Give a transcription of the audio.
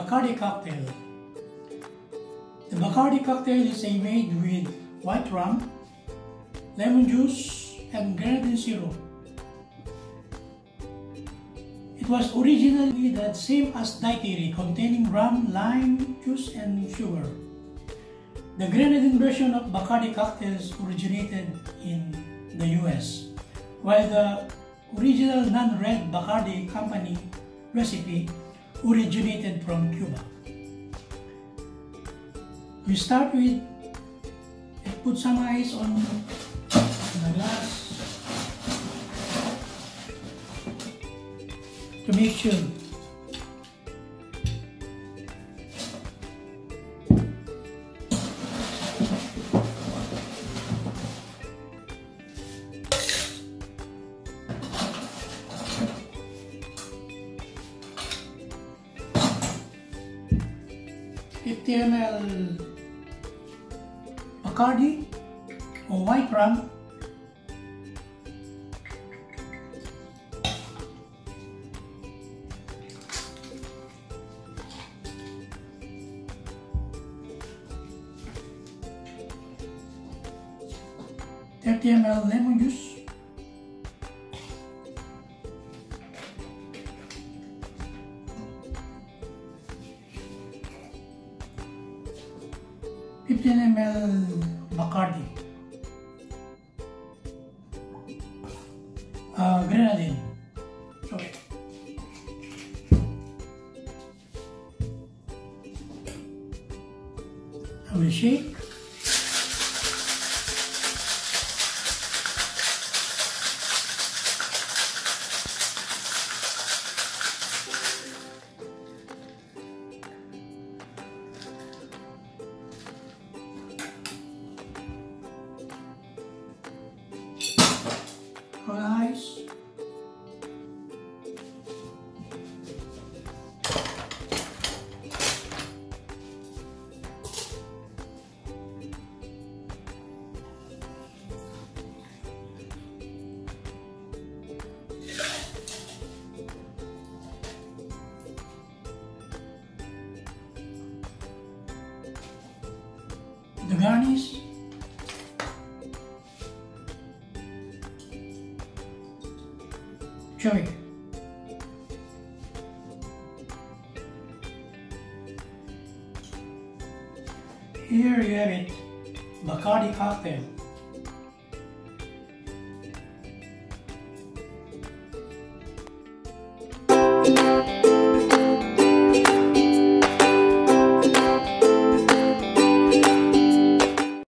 Bacardi Cocktail. The Bacardi Cocktail is made with white rum, lemon juice, and grenadine syrup. It was originally the same as Daiquiri, containing rum, lime juice, and sugar. The Grenadine version of Bacardi cocktails originated in the US, while the original non-red Bacardi company recipe originated from Cuba. We start with put some ice on the glass to make sure. ml Bacardi or white rum, 30 ml lemon juice, ml Bacardi, Grenadine. Sorry. I will shake. Ice. The garnish. Cherry. Here you have it, Bacardi Cocktail.